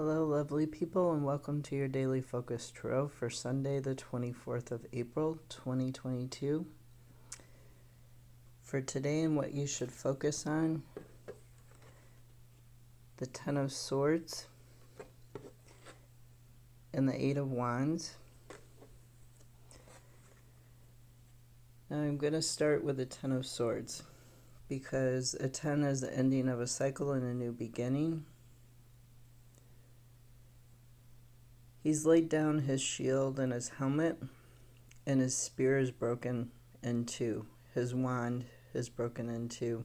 Hello, lovely people, and welcome to your daily focus tarot for Sunday, the 24th of April, 2022. For today, and what you should focus on, the Ten of Swords and the Eight of Wands. Now, I'm going to start with the Ten of Swords because a 10 is the ending of a cycle and a new beginning. He's laid down his shield and his helmet, and his spear is broken in two. His wand is broken in two.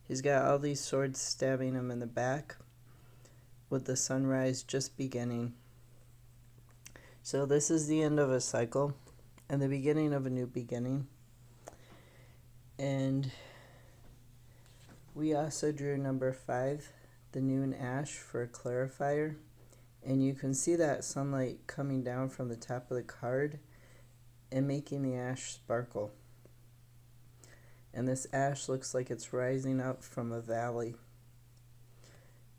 He's got all these swords stabbing him in the back, with the sunrise just beginning. So this is the end of a cycle and the beginning of a new beginning. And we also drew number 5, the noon ash, for a clarifier. And you can see that sunlight coming down from the top of the card and making the ash sparkle. And this ash looks like it's rising up from a valley.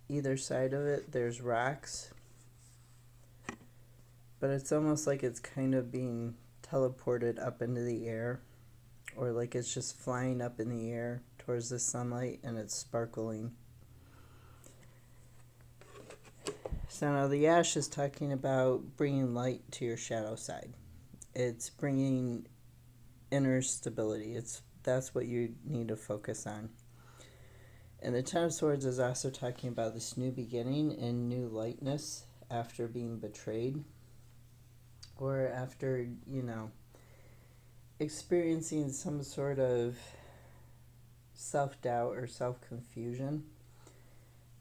Either side of it, there's rocks. But it's almost like it's kind of being teleported up into the air. Or like it's just flying up in the air towards the sunlight and it's sparkling. So now the ash is talking about bringing light to your shadow side. It's bringing inner stability. That's what you need to focus on. And the Ten of Swords is also talking about this new beginning and new lightness after being betrayed. Or after, experiencing some sort of self-doubt or self-confusion.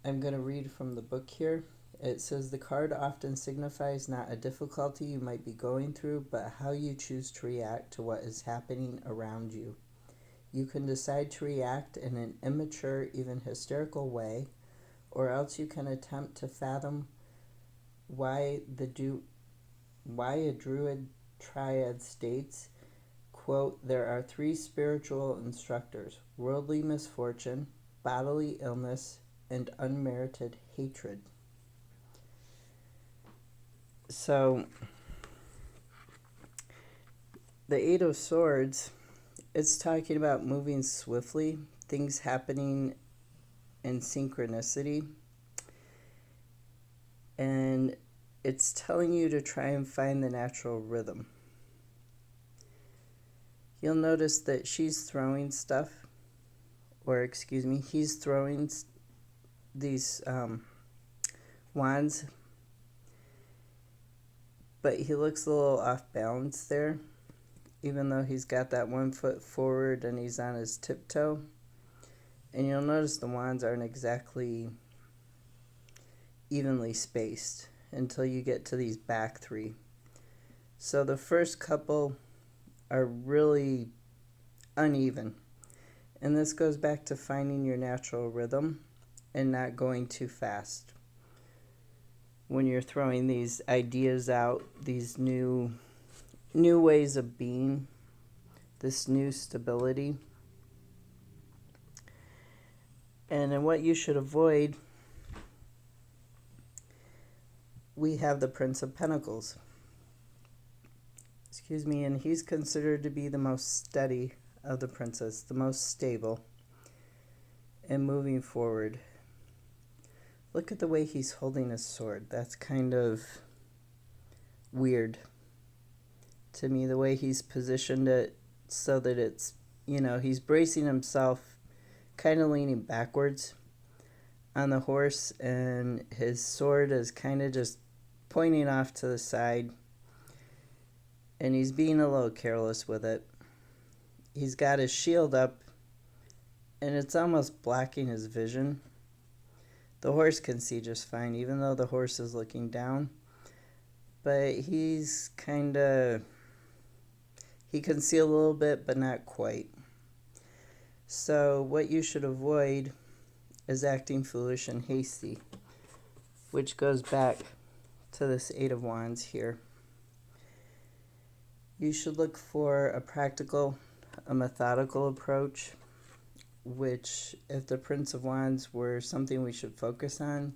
I'm going to read from the book here. It says, the card often signifies not a difficulty you might be going through, but how you choose to react to what is happening around you. You can decide to react in an immature, even hysterical way, or else you can attempt to fathom why a Druid triad states, quote, there are 3 spiritual instructors: worldly misfortune, bodily illness, and unmerited hatred. So, the Eight of Swords, it's talking about moving swiftly, things happening in synchronicity, and it's telling you to try and find the natural rhythm. You'll notice that she's throwing stuff, he's throwing these wands, but he looks a little off balance there, even though he's got that 1 foot forward and he's on his tiptoe. And you'll notice the wands aren't exactly evenly spaced until you get to these back 3. So the first couple are really uneven. And this goes back to finding your natural rhythm and not going too fast. When you're throwing these ideas out, these new ways of being, this new stability. And in what you should avoid, we have the Prince of Pentacles. And he's considered to be the most steady of the princes, the most stable and moving forward. Look at the way he's holding his sword. That's kind of weird to me, the way he's positioned it so that it's, he's bracing himself, kind of leaning backwards on the horse, and his sword is kind of just pointing off to the side, and he's being a little careless with it. He's got his shield up, and it's almost blocking his vision. The horse can see just fine, even though the horse is looking down. But he's he can see a little bit, but not quite. So what you should avoid is acting foolish and hasty, which goes back to this Eight of Wands here. You should look for a methodical approach, which, if the Prince of Wands were something we should focus on,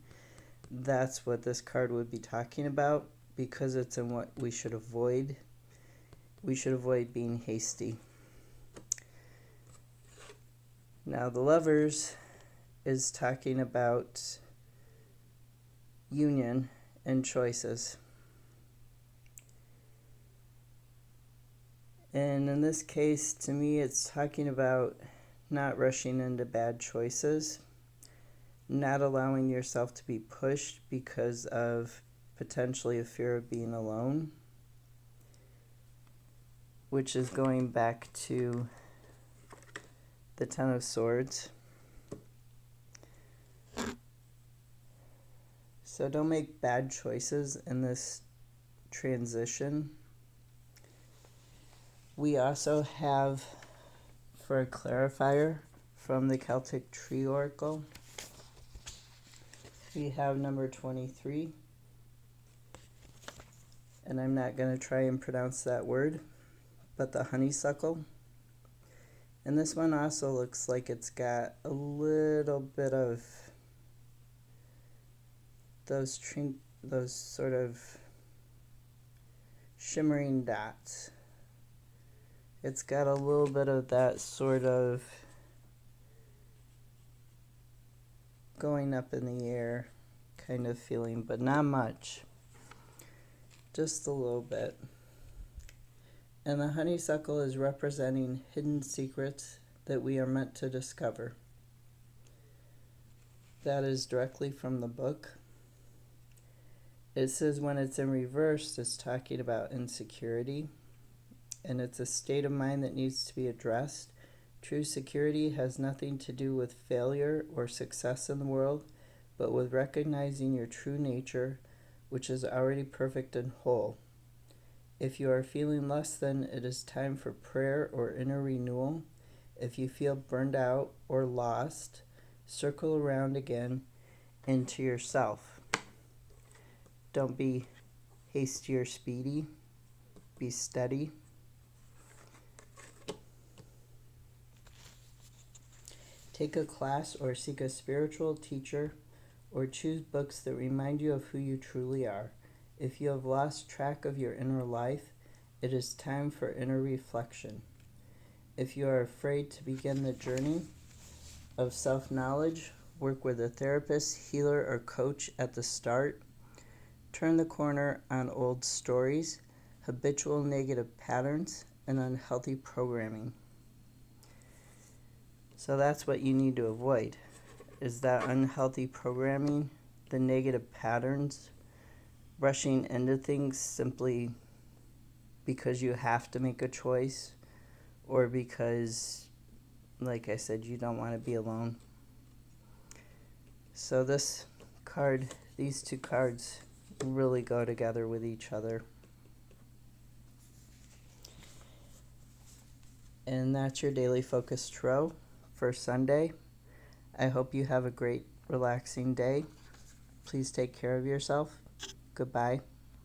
that's what this card would be talking about, because it's in what we should avoid. We should avoid being hasty. Now the Lovers is talking about union and choices. And in this case, to me, it's talking about not rushing into bad choices, not allowing yourself to be pushed because of potentially a fear of being alone, which is going back to the Ten of Swords. So don't make bad choices in this transition. We also have, for a clarifier, from the Celtic Tree Oracle, we have number 23. And I'm not going to try and pronounce that word, but the honeysuckle. And this one also looks like it's got a little bit of those sort of shimmering dots. It's got a little bit of that sort of going up in the air kind of feeling, but not much. Just a little bit. And the honeysuckle is representing hidden secrets that we are meant to discover. That is directly from the book. It says when it's in reverse, it's talking about insecurity. And it's a state of mind that needs to be addressed. True security has nothing to do with failure or success in the world, but with recognizing your true nature, which is already perfect and whole. If you are feeling less than, it is time for prayer or inner renewal. If you feel burned out or lost, circle around again into yourself. Don't be hasty or speedy. Be steady. Take a class or seek a spiritual teacher, or choose books that remind you of who you truly are. If you have lost track of your inner life, it is time for inner reflection. If you are afraid to begin the journey of self-knowledge, work with a therapist, healer, or coach at the start. Turn the corner on old stories, habitual negative patterns, and unhealthy programming. So that's what you need to avoid, is that unhealthy programming, the negative patterns, rushing into things simply because you have to make a choice, or because, like I said, you don't want to be alone. So this card, these two cards really go together with each other. And that's your Daily Focus Tarot for Sunday. I hope you have a great, relaxing day. Please take care of yourself. Goodbye.